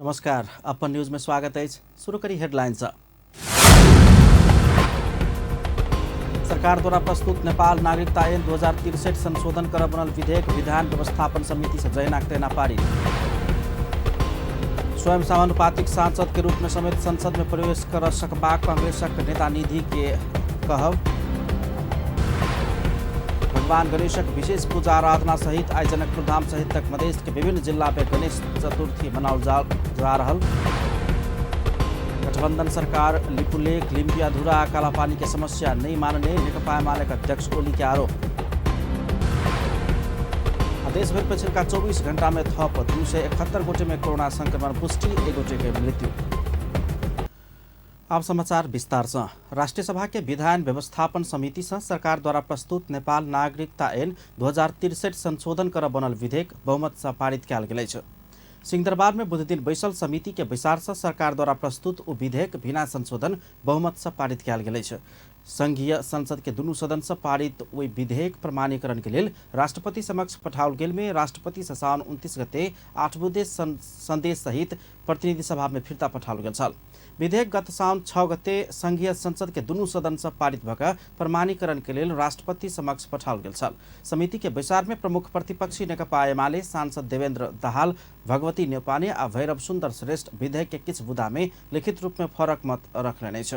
नमस्कार, अपन न्यूज में स्वागत है। शुरू करी हेडलाइंस। सरकार द्वारा प्रस्तुत नेपाल नागरिकता ऐन 2063 संशोधन कर बनल विधेयक विधान व्यवस्थापन समिति से जयनाक तेना पारित। स्वयं समानुपातिक सांसद के रूप में समेत संसद में प्रवेश कर सकबा कांग्रेसक नेता निधि के कहब। भगवान गणेशक विशेष पूजा आराधना सहित आज जनकपुर धाम सहित तक मधेश के विभिन्न जिला में गणेश चतुर्थी मनाओल जा रहल। गठबंधन सरकार लिपुलेख लिम्पी अधूरा कालापानी के समस्या नहीं मानने नेकपा एमाले अध्यक्ष ओली के आरोप। देश भर पिछले 24 घंटा में थप 271 गोटे में कोरोना संक्रमण पुष्टि, 1 गोटे के मृत्यु। अब समाचार विस्तार से। राष्ट्रिय सभा के विधान व्यवस्थापन समिति से सरकार द्वारा प्रस्तुत नेपाल नागरिकता ऐन 2063 संशोधन कर बनल विधेयक बहुमत से पारित कयल गेल अछि। सिंहदरबार में बुध दिन बैसल समिति के बैसार से सरकार द्वारा प्रस्तुत ओ विधेयक बिना संशोधन बहुमत से पारित कयल गेल अछि। संघीय संसद के दुनू सदन से पारित ओहि विधेयक प्रमाणीकरण के लिए राष्ट्रपति समक्ष पठाओल गेल में राष्ट्रपति से साउन 29 गते 8 बुधे संदेश सहित प्रतिनिधि सभा में फिर्ता पठाओल गेल छल। विधेयक गत साउन 6 गते संघीय संसद के दुनू सदन से पारित भऽ प्रमाणीकरण के लिए राष्ट्रपति समक्ष पठाओल गेल छल। समिति के बैसार में प्रमुख प्रतिपक्षी नेकपा एमाले सांसद देवेन्द्र दाहाल, भगवती नेपाने आ भैरव सुन्दर श्रेष्ठ विधेयक के किछु बुदा में लिखित रूप में फरक मत रखने छ।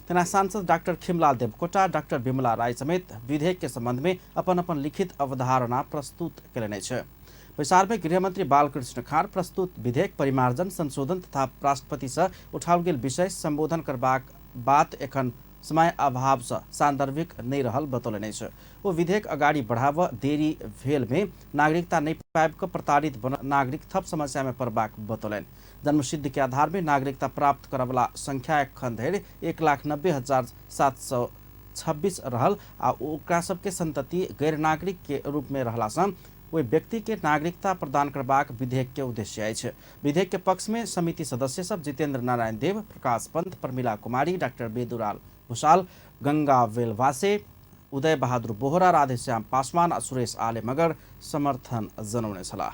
तेना सांसद डाक्टर खिमलाल देवकोटा, डाक्टर बिमला राय समेत विधेयक के संबंध में अपन अपन लिखित अवधारणा प्रस्तुत कयलनि छ। बैसार में गृहमंत्री बालकृष्ण खाड़ प्रस्तुत विधेयक परिमार्जन संशोधन तथा राष्ट्रपति से उठाओल गेल विषय संबोधन करबाक बात एखन समय अभाव से सांदर्भिक नहीं रहल बतौलनि छ। वो विधेयक अगाडि बढ़ाव देरी भेल में नागरिकता नहीं पाबि कऽ प्रताड़ित बनल नागरिक थप समस्या में पड़बाक बतौलनि। जन्मसिद्धि के आधार में नागरिकता प्राप्त करवला संख्या एखन धरि 1,90,726 रहल आ ओकरा सबके संतति गैर नागरिक के रूप में रहला सँ वे व्यक्ति के नागरिकता प्रदान करबाक विधेयक के उद्देश्य अछि। विधेयक के पक्ष में समिति सदस्य सब जितेंद्र नारायण देव, प्रकाश पंत, प्रमिला कुमारी, डॉक्टर बेदुलाल भूषाल, गंगा वेलवासे, उदय बहादुर बोहरा, राधेश्याम पासवान और सुरेश आले मगर समर्थन जनाउने छलाह।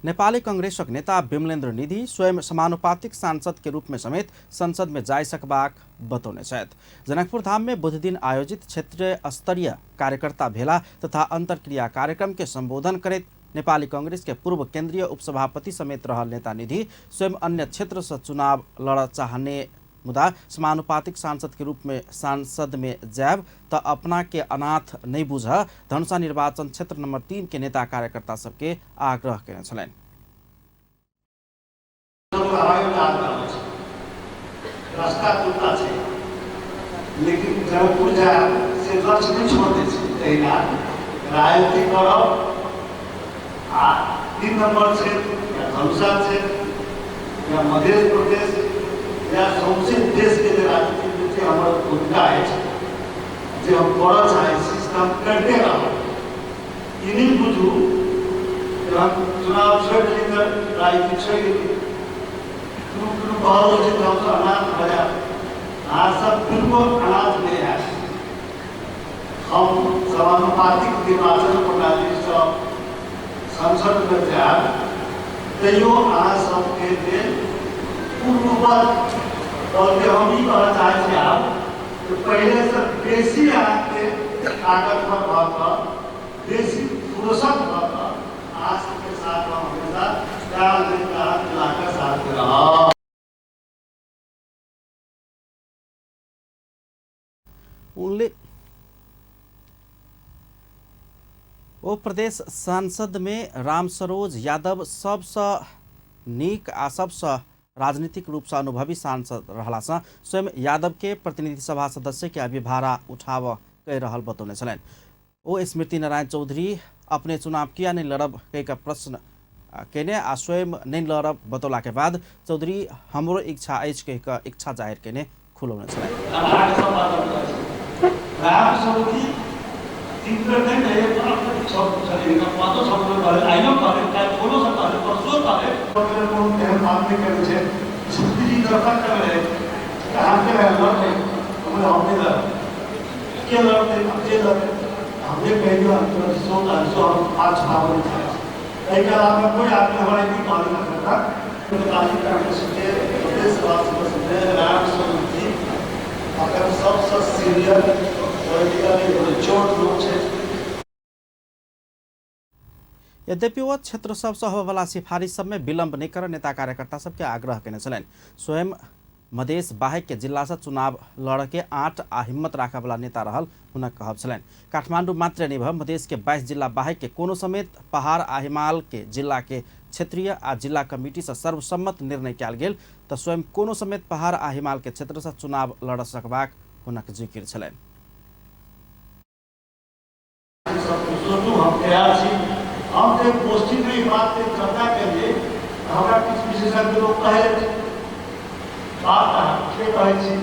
नेपाली कांग्रेसक नेता विमलेन्द्र निधि स्वयं समानुपातिक सांसद के रूप में समेत संसद में जाय सकबाक बतौने छथि। जनकपुर धाम में बुध दिन आयोजित क्षेत्रीय स्तरीय कार्यकर्ता भेला तथा अंतरक्रिया कार्यक्रम के संबोधन करैत नेपाली कांग्रेस के पूर्व केंद्रीय उपसभापति समेत रहल नेता निधि स्वयं अन्य क्षेत्र से चुनाव लड़ चाहने मुदा समानुपातिक सांसद के रूप में सांसद में जायब त अपना के अनाथ नहीं बुझ धनुषा निर्वाचन क्षेत्र नंबर 3 के नेता कार्यकर्ता सबके आग्रह केने छलनि। लेकिन जनकपुर से लक्ष्य नहीं छोड़ दे तहिना राजनीति करब आ 3 नंबर क्षेत्र या धनुषा क्षेत्र या मध्य प्रदेश या सौंसे देश के राजनीति में हमारा भूमिका है जो हम करना चाहे सिस्टम करते रहो इन्हीं बुझू जब हम चुनाव छोड़ लेकर राजनीति छोड़ बहुत अनाथ बजा सब बिल्कुल अनाथ नहीं है। हम समानुपातिक निर्वाचन प्रणाली सब संसद में जाए तैयो अहाँ सबके लेल पूर्ववत और हम ही कहना चाहते हैं तो पहले से बेसी आपके ताकत पर भाग बेसी फुर्सत भाग आज के साथ हम हमेशा ख्याल दिलाकर साथ में रहा। ओ प्रदेश सांसद में राम सरोज यादव सबसे नीक आ सबसे राजनीतिक रूप से अनुभवी सांसद रहला सँ स्वयं यादव के प्रतिनिधि सभा सदस्य के अभिभारा उठाव कह रहल बतौने छलनि। ओ स्मृति नारायण चौधरी अपने चुनाव किया नहीं लड़ब कह प्रश्न केने आ स्वयं नहीं लड़ब बतौला के बाद चौधरी हमरो इच्छा अछि कह के इच्छा जाहिर केने खुलौने छलनि। हमने के अलावा कोई आदमी हमारे नहीं पालन कर सकता। तालीम कांग्रेस के प्रदेश सभापति नारायण स्वामी जी अगर सबसे सीनियर पोलिटिकली चोट लोग छे। यद्यपि वो क्षेत्र सबसे होबेवाला सिफारिश सब में विलम्ब नहीं कर नेता कार्यकर्ता सबके आग्रह केने छलैन। स्वयं मधेश बाहेक के जिला से चुनाव लड़के 8 आ हिम्मत राखे वाला नेता रहल हुनक कहब छलैन। काठमांडू मात्र नहीं मधेश के 22 जिला बाहेक के कोनो समेत पहाड़ आ हिमाल के जिला के क्षेत्रीय आ जिला कमिटी से सर्वसम्मत निर्णय कयल गेल तो स्वयं कोनो समेत पहाड़ आ हिमाल के क्षेत्र से चुनाव लड़ सकबाक हुनक जिक्र छलैन। हम तो गोष्ठी में ये बात पे चर्चा करिए। हमारा कुछ विशेषज्ञ लोग कहे बात कहे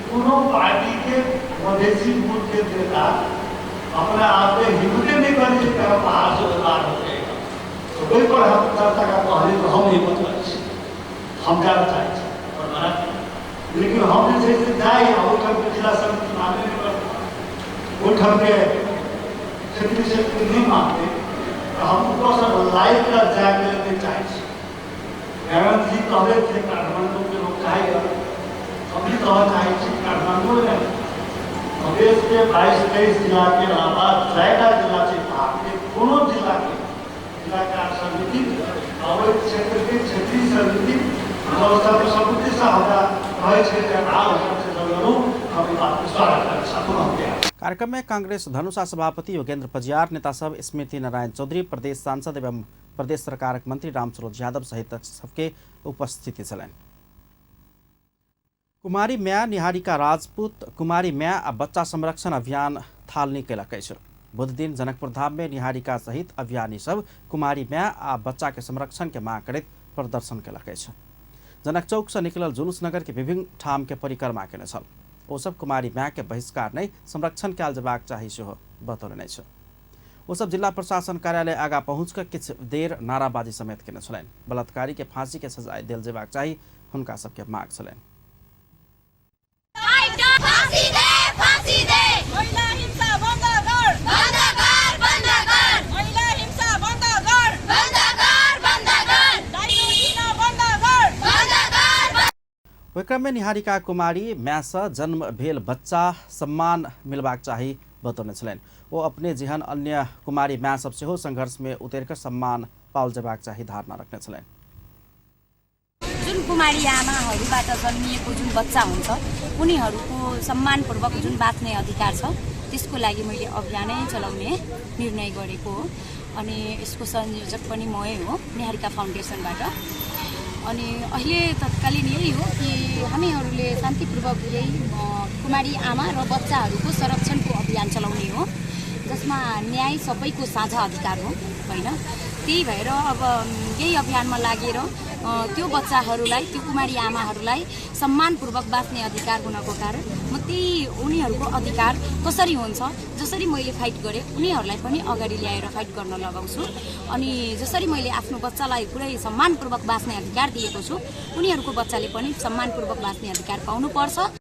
कोनो पार्टी के मधेसी बूथ के नेता अपने आप में हिम्मत नहीं करी बाहर से उतार हो जाएगा। तो कोई पर हम चर्चा का पहले तो हम हिम्मत करी हम जाना चाहिए। लेकिन हम जैसे जाए उठम के जिला समिति चुनाव में उठम के क्षेत्रीय क्षेत्र नहीं मानते हमको सब लाइव का जागरण चाहिए। नारायण जी कहते थे काठमांडू के लोग चाहेगा हम भी कहना चाहिए काठमांडू में प्रदेश के 22-23 जिला के अलावा जायका जिला से भाग के कोनो जिला का समिति और क्षेत्र के क्षेत्रीय समिति व्यवस्था को समिति से हमारा कहे क्षेत्र से जरूर हम बात को स्वागत करें। कार्यक्रम में कांग्रेस धनुषा सभापति योगेंद्र पजियार, नेता सब स्मृति नारायण चौधरी, प्रदेश सांसद एवं प्रदेश सरकारक मंत्री रामसरोज यादव सहित सबके उपस्थिति छलैन। कुमारी म्या निहारिका राजपूत कुमारी म्या आ बच्चा संरक्षण अभियान थालनी कयलक अछि। बुध दिन जनकपुर धाम में निहारिका सहित अभियानी सब कुमारी म्या आ बच्चा के संरक्षण के मांग करैत प्रदर्शन कयलक अछि। जनक चौक से निकलल जुलूस नगर के विभिन्न ठाम के परिक्रमा केने छल। ओ सब कुमारी म्या के बहिष्कार नहीं संरक्षण कयल जेबाक चाही सेहो बतौलनि अछि। ओ सब जिला प्रशासन कार्यालय आगा पहुँच कर किछु देर नाराबाजी समेत केने छलैन। बलात्कारी के फांसी के सजाए देल जेबाक चाही हुनका सबके मांग छलैन। ओहि क्रम में निहारिका कुमारी म्या से जन्म भेल बच्चा सम्मान मिलबाक चाही बतौने छलैन। ओ अपने जेहन अन्य कुमारी म्या सब सेहो संघर्ष में उतरकर सम्मान पाओल जेबाक चाही धारणा रखने छलैन। जुन कुमारी आमाहरूबाट जन्मिएको जुन बच्चा हुन्छ उनीहरूको सम्मानपूर्वक जुन बाँच्ने अधिकार छ त्यसको लागि मैले अभियानै चलाउने निर्णय गरेको हो। अनि यसको संयोजक पनि मै हो निहारिका फाउन्डेसनबाट। अनि अहिले तत्कालीन यही हो कि हामीहरूले शान्तिपूर्वक यही कुमारी आमा र बच्चाहरूको संरक्षणको अभियान चलाउने हो जसमा न्याय सबैको साझा अधिकार हो हैन। त्यही भएर अब यही अभियानमा लागेर त्यो बच्चाहरूलाई त्यो कुमारी आमाहरूलाई सम्मानपूर्वक बाँच्ने अधिकार हुनको कारण म त्यही उनीहरूको अधिकार कसरी हुन्छ जसरी मैले फाइट गरेँ उनीहरूलाई पनि अगाडि ल्याएर फाइट गर्न लगाउँछु। अनि जसरी मैले आफ्नो बच्चालाई पुरै सम्मानपूर्वक बाँच्ने अधिकार दिएको छु उनीहरूको बच्चाले पनि सम्मानपूर्वक बाँच्ने अधिकार पाउनुपर्छ।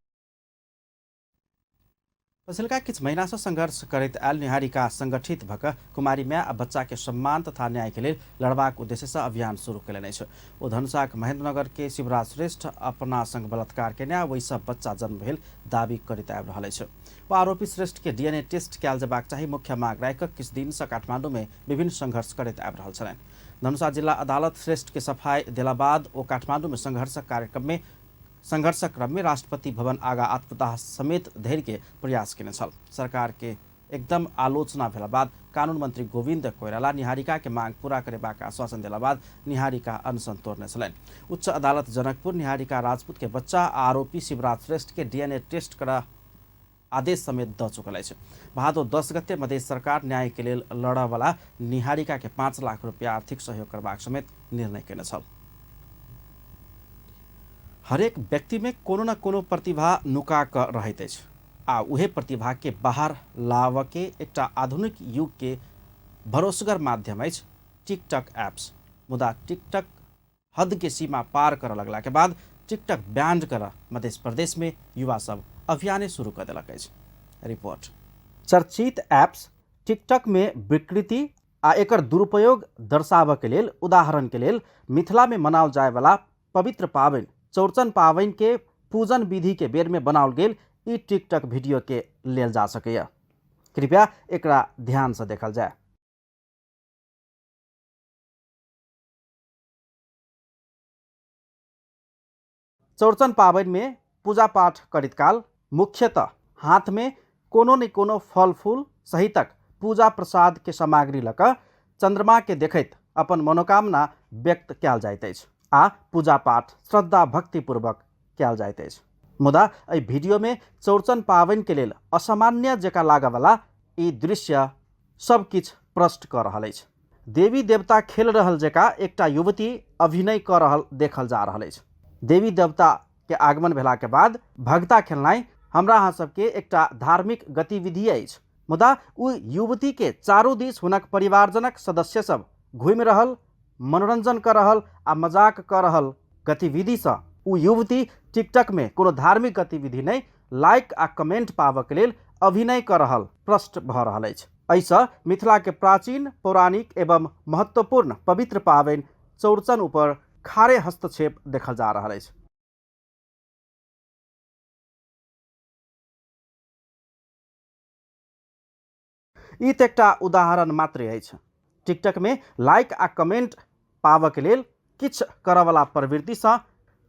पछिल्का किछु महीना से संघर्ष करैत आयल निहारिका संगठित भक कुमारी म्या आ बच्चा के सम्मान तथा न्याय के लिए लड़बाक उद्देश्य से अभियान शुरू कयलनि अछि। ओ धनुषाक महेन्द्रनगर के शिवराज श्रेष्ठ अपना संग बलात्कार के न्याय वही सब बच्चा जन्म भेल दावी करैत आबि रहल अछि। ओ आरोपी श्रेष्ठ के डीएनए टेस्ट कयल जेबाक चाही मुख्य मांग राखि किछु दिन से काठमांडू में विभिन्न संघर्ष करैत आबि रहल छलनि। धनुषा जिला अदालत श्रेष्ठ के सफाई देला बाद ओ काठमांडू में संघर्ष क्रम में राष्ट्रपति भवन आगा आत्मदाह समेत धैर्य के प्रयास केने छल। सरकार के एकदम आलोचना भेला बाद कानून मंत्री गोविंद कोइराला निहारिका के मांग पूरा करेबाक आश्वासन देला बाद निहारिका अनशन तोड़ने छलैन। उच्च अदालत जनकपुर निहारिका राजपूत के बच्चा आरोपी शिवराज श्रेष्ठ के डीएनए टेस्ट कर आदेश समेत द चुकल अछि। भादो 10 गते मधेश सरकार न्याय के लिए लड़वाला निहारिका के 5 लाख रुपया आर्थिक सहयोग करबाक समेत निर्णय केने छल। हरेक व्यक्ति में कोनो न कोनो प्रतिभा नुका क रहैत अछि आ उहे प्रतिभा के बाहर लाव के एकटा आधुनिक युग के भरोसेगर माध्यम अछि टिकटक एप्स। मुदा टिकटक हद के सीमा पार कर लगला के बाद टिकटक बैन कर मध्य प्रदेश में युवा सब अभियान शुरू कर देलक अछि। रिपोर्ट। चर्चित एप्स टिकटक में विकृति आ एकर दुरुपयोग दर्शाबऽ के लेल उदाहरण के लेल मिथिला में मनाओल जाय वाला पवित्र पाबनि चौड़चन पाबनि के पूजन विधि के बेर में बनाओल गेल ई टिकटॉक वीडियो के लेल जा सकैया। कृपया एकरा ध्यान से देखल जाय। चौड़चन पाबनि में पूजा पाठ करित काल मुख्यतः हाथ में कोनो न कोनो फल फूल सहितक पूजा प्रसाद के सामग्री लऽ कऽ चंद्रमा के देखैत अपन मनोकामना व्यक्त कयल जाइत अछि आ पूजा पाठ श्रद्धा भक्ति पूर्वक कयल जाइत अछि। मुदा एहि वीडियो में चौड़चन पाबनि के लेल असामान्य जकाँ लागऽवाला ई दृश्य सब किछु प्रश्न कऽ रहल अछि। देवी देवता खेल रहल जकाँ एकटा युवती अभिनय कऽ रहल देखल जा रहल अछि। देवी देवता के आगमन भेला के बाद भगता खेलनाइ हमरा अहाँ सबके एकटा धार्मिक गतिविधि अछि। मुदा उ युवती के चारू दिस हुनक परिवारजनक सदस्य सब घूमि रहल, मनोरंजन कर रहल आ मजाक कर रहल गतिविधि से उ युवती टिकटॉक में कोनो धार्मिक गतिविधि नहीं लाइक आ कमेंट पाबऽ के लेल अभिनय कर रहल प्रश्न भऽ रहल अछि। एहिसँ मिथिला के प्राचीन पौराणिक एवं महत्वपूर्ण पवित्र पाबनि चौड़चन ऊपर खारे हस्तक्षेप देखल जा रहल अछि। ई तऽ एकटा उदाहरण मात्र अछि। टिकटॉक में लाइक आ कमेंट पाबऽ के लेल किछु करऽवाला प्रवृत्ति से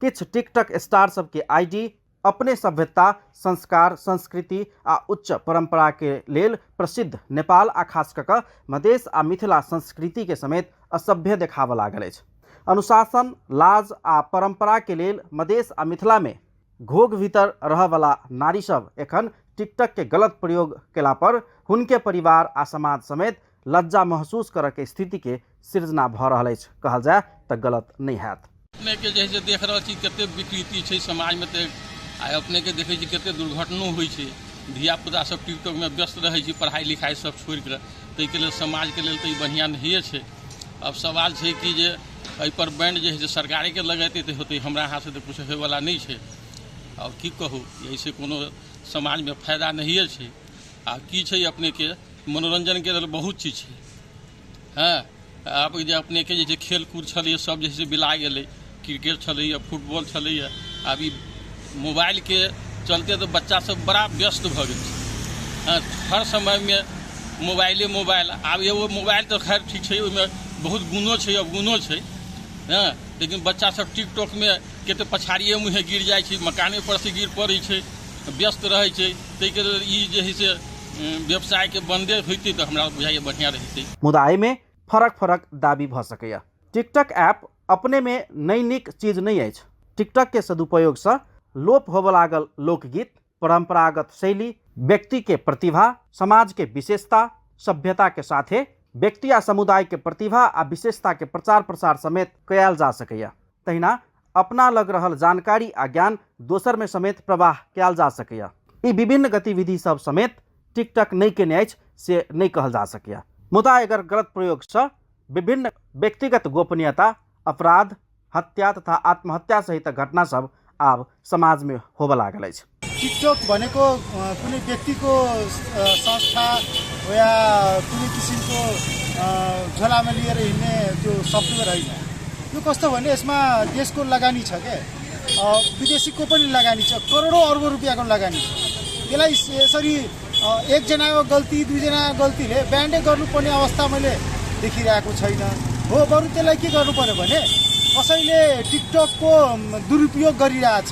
किछु टिकटॉक स्टार सबके आईडी अपने सभ्यता, संस्कार, संस्कृति आ उच्च परंपरा के लेल प्रसिद्ध नेपाल आ खास कऽ कऽ मधेश आ मिथिला संस्कृति के समेत असभ्य देखाबऽ लागल अछि। अनुशासन, लाज आ परंपरा के लेल मधेश आ मिथिला में घोग भीतर रहऽवाला नारी सब एखन टिकटॉक के गलत प्रयोग केला पर हुनके परिवार आ समाज समेत लज्जा महसूस करऽ के स्थिति के सृजना भऽ रहल अछि। कहल जाय तऽ गलत नहीं हैत। अपने के जैसे देख रहल छी कते विकृति छै समाज में, तऽ आइ अपने के देखै छी कते दुर्घटनो होइ छै। धिया पुता सब टिकटॉक में व्यस्त रहै छै, पढ़ाई लिखाई सब छोड़ के, ताहि के लेल समाज के लेल तऽ ई बढ़िया नहीं छै। अब सवाल छै कि जे एहि पर बैन जे है सरकारे के लगेतै तऽ होतै, हमरा हाथ से तऽ कुछ होय वाला नहीं छै। और की कहू, यही से कोनो समाज में फायदा नहीं छै। आ की छै अपने के मनोरंजन के लेल बहुत चीज छै। हाँ, आप जे अपने के जे खेल कूद छलै सब जैसे बिला गेलै, क्रिकेट छलै, फुटबॉल छलै, अभी मोबाइल के चलते तो बच्चा सब बड़ा व्यस्त भऽ गेल छै। हाँ, हर समय में मोबाइल। आब एगो मोबाइल तो खैर ठीक छै, ओहिमे बहुत गुणो छै अवगुणो छै। हाँ, लेकिन बच्चा सब टिकटॉक में कते पछाड़िए मुँहे गिर जाइ छै, मकाने पर से गिर पड़ै छै, व्यस्त रहै छै। ताहि के लेल ई जे है से व्यवसाय के बंदे होइतै तऽ हमरा बुझाइए बढ़िया रहितै। मुदा एहि में फरक दाबी भऽ सकैया। टिकटॉक ऐप अपने में नई नीक चीज नहीं अछि। टिकटॉक के सदुपयोग से लोप होबऽ लागल लोकगीत, परंपरागत शैली, व्यक्ति के प्रतिभा, समाज के विशेषता, सभ्यता के साथे व्यक्ति आ समुदाय के प्रतिभा आ विशेषता के प्रचार प्रसार समेत कयल जा सकैया। तहिना अपना लग रहल जानकारी आ ज्ञान दोसर में समेत प्रवाह कयल जा सकैया। ई विभिन्न गतिविधि सब समेत टिकटॉक नहीं केने अछि से नहीं कहल जा सकैया। मुदा एकर गलत प्रयोग से विभिन्न व्यक्तिगत गोपनीयता, अपराध, हत्या तथा आत्महत्या सहित घटना सब आब समाज में होबऽ लागल अछि। टिकटॉक भनेको कुनै व्यक्तिको संस्था या कुनै किसिमको झोलामा लिएर हिँड्ने त्यो सफ्टवेयर होइन। यो कस्तो भने यसमा देशको लगानी छ के, विदेशीको पनि लगानी छ, करोडौँ अर्बौँ रुपियाँको लगानी छ। यसलाई यसरी एकजनाको गल्ती, दुईजनाको गल्तीले ब्यान्डै गर्नुपर्ने अवस्था मैले देखिरहेको छैन। हो, बरु त्यसलाई के गर्नु पर्यो भने कसैले टिकटकको दुरुपयोग गरिरहेछ,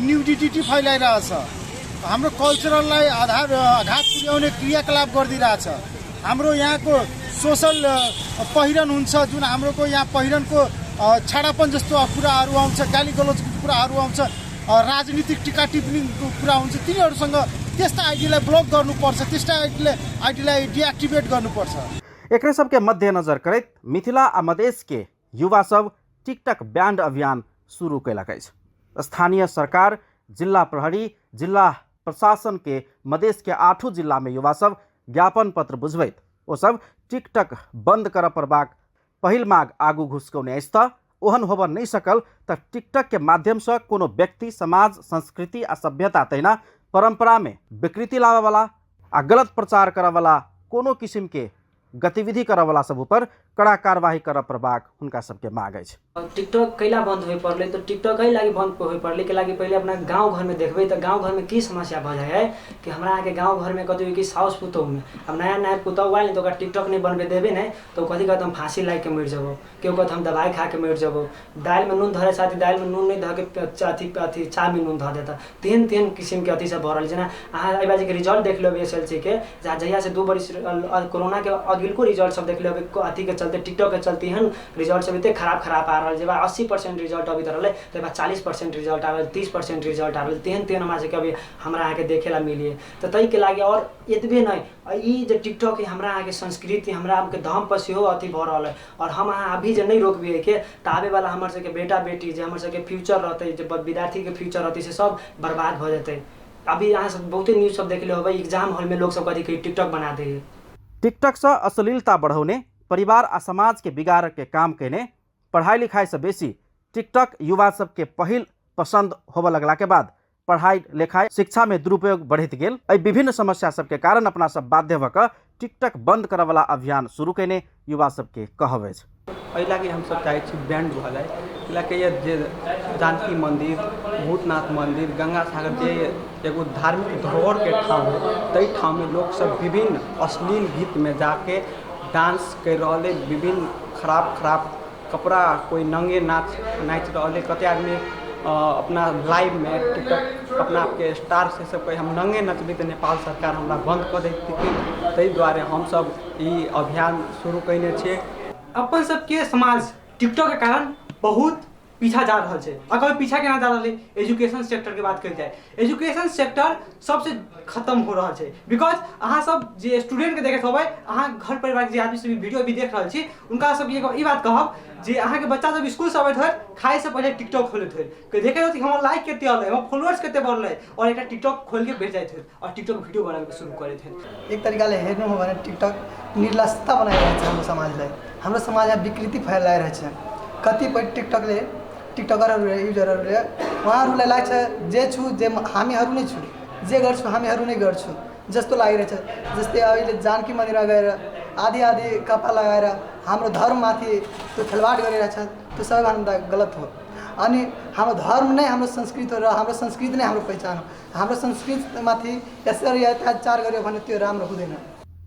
न्युडिटी फैलाइरहेछ, हाम्रो कल्चरललाई आघात पुर्याउने क्रियाकलाप गरिदिरहेछ। हाम्रो यहाँको सोसल पहिरन हुन्छ, जुन हाम्रोको यहाँ पहिरनको छाडापन जस्तो कुराहरू आउँछ, गाली गलौजको कुराहरू आउँछ, राजनीतिक टिका टिप्पणीको कुरा हुन्छ, तिनीहरूसँग त्यस्ता आइडीलाई ब्लक गर्नुपर्छ, त्यस्ता आइडीलाई डिएक्टिभेट गर्नुपर्छ। एकरे सबके मध्यनजर करैत मिथिला आ मधेश के युवा सब टिकटॉक बैन अभियान शुरू कयलक अछि। स्थानीय सरकार, जिला प्रहरी, जिला प्रशासन के मधेश के 8 जिला में युवा सब ज्ञापन पत्र बुझबैत ओ सब टिकटॉक बंद करऽ पड़बाक पहिल माग आगू घुसकौने अछि। तऽ ओहन होबऽ नहीं सकल तऽ टिकटॉक के माध्यम से कोनो व्यक्ति, समाज, संस्कृति आ सभ्यता तहिना परंपरा में विकृति लाबऽ वाला आ गलत प्रचार करऽ वाला कोनो किस्म के गतिविधि करवला सब ऊपर कड़ा कार्यवाही करब परबाक हुनका सबके माग अछि। टिकटॉक कैला बंद होय पड़ले तो टिकटॉक कई लागी बंद होय पड़ले के लागी पहले अपना गांव घर में देखबे तो गांव घर में की समस्या भ जाए है कि हमरा के गांव घर में कथी कि साउस पुतोह में अब नया पुतोह आइल तो टिकटॉक नहीं बनबे देबे नहीं तो कथी कहत हम फांसी लाग के मर जबो, केहू कहत हम दवाई खा के मर जबो, दाल में नून धरे साथी दाल में नून नहीं ध के अथी चाय में नून ध देता, तेन किस्म के अथी सब भरल जेना अहाँ एहि बाजी के रिजल्ट देख लेबे एसएलसी के जहिया से 2 बरिस कोरोना के अगिलको रिजल्ट सब देख लेबे अथी के चलते टिकटॉक के चलते हन रिजल्ट सब इतने खराब आ रहल जे 80% रिजल्ट अभी तक रहले तो 40% रिजल्ट आवेल 30% रिजल्ट आवेल तेन हमरा से अभी हमरा आके देखेला मिलिए तो तई के लागे और एतबे नहीं ई जे टिकटॉक हमरा आके संस्कृति हमरा के धम पर सेहो अथी भ रहल है और हम अहाँ अभी जे नहीं रोकबिए के त आवे वाला हमर सबके बेटा बेटी जे हमर सबके फ्यूचर रहते जे विद्यार्थी के फ्यूचर रहते से सब बर्बाद भ जेते। अभी अहाँ सब बहुते न्यूज सब देखले होबै एग्जाम हॉल में लोग सब कथी टिकटॉक बना दे। टिकटॉक से अश्लीलता बढ़ाउने परिवार आ समाज के बिगाड़ के काम केने पढ़ाई लिखाई से बेसी टिकटॉक युवा सबके पहिल पसंद होबे लगला के बाद पढ़ाई लिखाई शिक्षा में दुरुपयोग बढ़त गेल। विभिन्न समस्या सबके कारण अपना सब बाध्य भऽ कऽ टिकटॉक बंद करे वाला अभियान शुरू केने युवा सबके कहब अछि। एहि लागी हम सब चाहे छी बैंड भऽ जाए कियाकि ये जे जानकी मंदिर भूतनाथ मंदिर गंगा सागर जे एगो धार्मिक धरोहर के ठाम है तई ठाम में लोग सब विभिन्न अश्लील गीत में जाके डांस कर रहे, विभिन्न खराब कपड़ा कोई नंगे नाच रहे, कते आदमी अपना लाइव में टिकटॉक अपना आपके स्टार से सब कोई हम नंगे नचबी तो नेपाल सरकार हमरा बंद कर देती तई द्वारे हम सब ई अभियान शुरू कयने छियै। अपन सबके समाज टिकटॉक के कारण बहुत पीछा जा रहा है। अगर पीछा केना जा रहा है एजुकेशन सेक्टर के बात कल जाए एजुकेशन सेक्टर सबसे खत्म हो रहा है बिकॉज अहाँ सब जे स्टूडेंट के देखते होबै अहाँ घर परिवार के आदमी सब वीडियो भी देख रहा छी उनका सब ई बात कहब जे अहाँ के बच्चा जब स्कूल से अबैत है खाए से पहले टिकटॉक खोलते है देखे हो हमारे लाइक केते आल है फॉलोअर्स केते बढ़ल और एक टिकटॉक खोल के बैठ जाते और टिकटॉक वीडियो बनावे के शुरू करे थे। एक तरीका ले हेर्नु हो भने टिकटॉक निर्लजता बनाइरहेको छ हाम्रो समाजलाई, हाम्रो समाजमा विकृति फैलाइरहेको छ। कतिपय टिकटकरहरूले युजरहरूले उहाँहरूलाई लाग्छ जे छु जे हामीहरू नै छु जे गर्छु हामीहरू नै गर्छु जस्तो लागिरहेछ। जस्तै अहिले जानकी मन्दिरमा गएर आधी कपडा लगाएर हाम्रो धर्ममाथि त्यो खेलवाड गरिरहेछ त्यो सबैभन्दा गलत हो। अनि हाम्रो धर्म नै हाम्रो संस्कृति हो र हाम्रो संस्कृति नै हाम्रो पहिचान हो। हाम्रो संस्कृतिमाथि यसरी अत्याचार गर्यो भने त्यो राम्रो हुँदैन।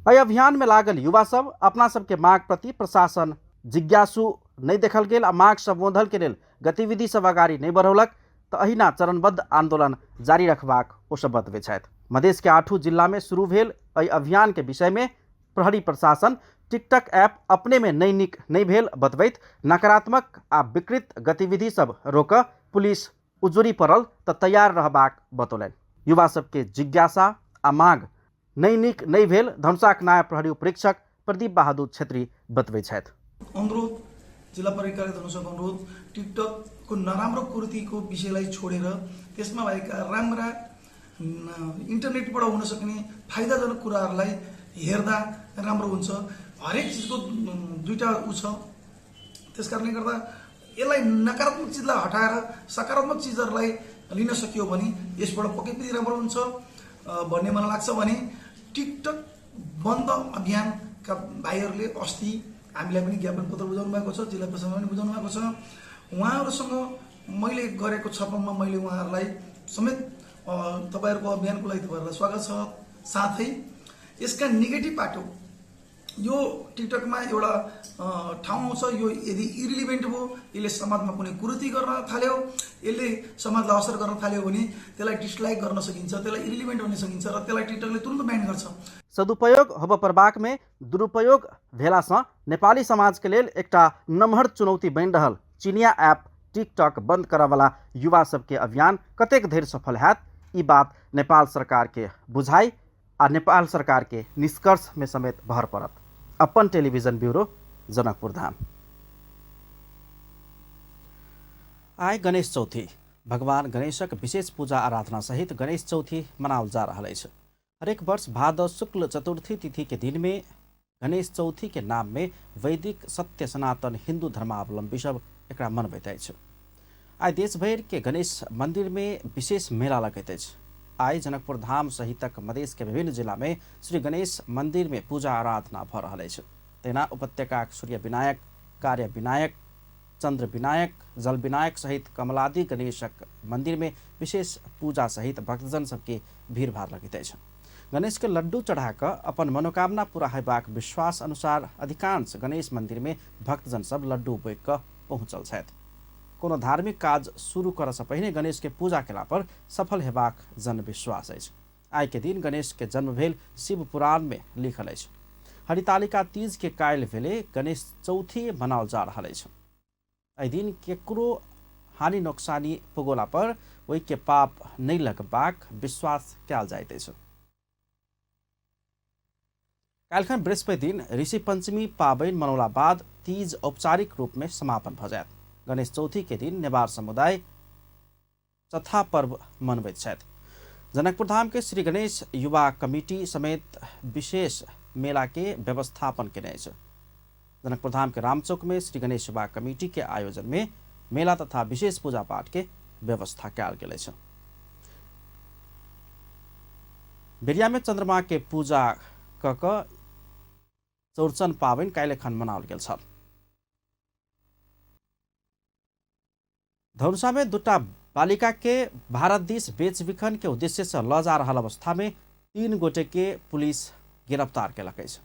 एहि अभियान में लागल युवा सब अपना सबके माग प्रति प्रशासन जिज्ञासु नहीं देखल गेल आ माग संबोधन के लेल गतिविधि सब अगाडि नहीं बढ़ौलक तो अहिना चरणबद्ध आंदोलन जारी रखबाक ओ सब बतबै छथि। मधेश के 8 जिला में शुरू भेल एहि अभियान के विषय में प्रहरी प्रशासन टिकटॉक ऐप अपने में नहीं नीक नहीं भेल बतबैत नकारात्मक आ विकृत गतिविधि सब रोक पुलिस उजुरी पड़ल तो तैयार रहबाक बतौलनि। युवा सबके जिज्ञासा आ माग नहीं नीक नहीं भेल धनुषाक नायब प्रहरी उपरीक्षक प्रदीप बहादुर छेत्री बतबै छथि। अनुरोध जिल्ला प्रहरी कार्य धनुषाको अनुरोध टिकटकको नराम्रो कुरीतिको विषयलाई छोडेर त्यसमा भएका राम्रा इन्टरनेटबाट हुन सक्ने फाइदाजनक कुराहरूलाई हेर्दा राम्रो हुन्छ। हरेक चिजको दुईटा छ त्यसकारणले गर्दा यसलाई नकारात्मक चिजलाई हटाएर सकारात्मक चिजहरूलाई लिन सकियो भने यसबाट पक्कै पनि राम्रो हुन्छ भन्ने मलाई लाग्छ। भने टिकटक बन्द अभियानका भाइहरूले अस्ति हामीलाई पनि ज्ञापन पत्र बुझाउनु भएको छ, जिल्ला प्रशासनले पनि बुझाउनु भएको छ। उहाँहरूसँग मैले गरेको छलफलमा मैले उहाँहरूलाई समेत तपाईहरुको अभियानको लागि तपाईहरुलाई स्वागत छ। साथै यसका नेगेटिभ पाटो यो टिकटकमा एउटा ठाउँ छ, यो यदि इरिलिभेन्ट हो, यसले समाजमा कुनै कुरीति गर्न थाल्यो, यसले समाजलाई असर गर्न थाल्यो भने त्यसलाई डिसलाइक गर्न सकिन्छ, त्यसलाई इरिलिभेन्ट हुन सकिन्छ र त्यसलाई टिकटकले तुरुन्त ब्यान गर्छ। सदुपयोग होब परबाक में दुरुपयोग भेलासँ नेपाली समाज के लेल एकटा नमहर चुनौती बनि रहल चीनिया ऐप टिकटक बंद करय वाला युवा सबके अभियान कतेक धरि सफल हैत, ई बात नेपाल सरकार के बुझाई आ नेपाल सरकार के निष्कर्ष में समेत भर पड़त। अपन टेलीविजन ब्यूरो जनकपुर धाम। आइ गणेश चौथी भगवान गणेशक विशेष पूजा आराधना सहित गणेश चौथी मनाओल जा रहा है। हरेक वर्ष भादव शुक्ल चतुर्थी तिथि के दिन में गणेश चौथी के नाम में वैदिक सत्य सनातन हिंदू धर्मावलंबी सब एक मनबैत अछि। आइ देश भर के गणेश मंदिर में विशेष मेला लगैत अछि। आइ जनकपुर धाम सहितक मधेश के विभिन्न जिला में श्री गणेश मंदिर में पूजा आराधना भ रहल अछि। तेना उपत्यका सूर्य विनायक, कार्य विनायक, चंद्र विनायक, जल विनायक सहित कमलादि गणेशक मंदिर में विशेष पूजा सहित भक्तजन सबके भीड़ भाड़ लगित अछि। गणेश के लड्डू चढ़ाकर अपन मनोकामना पूरा हेबाक विश्वास अनुसार अधिकांश गणेश मंदिर में भक्तजन सब लड्डू बोइक कऽ पहुँचल छथि। कोनो धार्मिक काज शुरू करऽ सँ पहिने गणेश के पूजा केला पर सफल हेबाक जन विश्वास अछि। आइ के दिन गणेश के जन्म भेल शिव पुराण में लिखल अछि। हरितालिका तीज के काल्हि भेले गणेश चौथी मनाओल जा रहल अछि। एहि दिन केकरो हानि नोकसानी पुगोला पर ओहि के पाप नहि लगबाक विश्वास कयल जाइत अछि। काल्हिखन बृहस्पति दिन ऋषि पंचमी पाबनि मनौला बाद तीज औपचारिक रूप में समापन भ जायत। गणेश चौथी के दिन नेवार समुदाय चौथा पर्व मनबैत छथि। जनकपुर धाम के श्री गणेश युवा कमिटी समेत विशेष मेला के व्यवस्थापन केने अछि। जनकपुर धाम के रामचौक में श्री गणेश युवा कमिटी के आयोजन में मेला तथा विशेष पूजा पाठ के व्यवस्था कयल गेल अछि। बेरिया में चंद्रमा के पूजा कऽ चौरचन पाबनि काल्हिखन मनाओल गेल छल। धनुषा में दूटा बालिका के भारत दिस बेच बिखन के उद्देश्य से ल जा रहल अवस्था में 3 गोटे के पुलिस गिरफ्तार केलक अछि।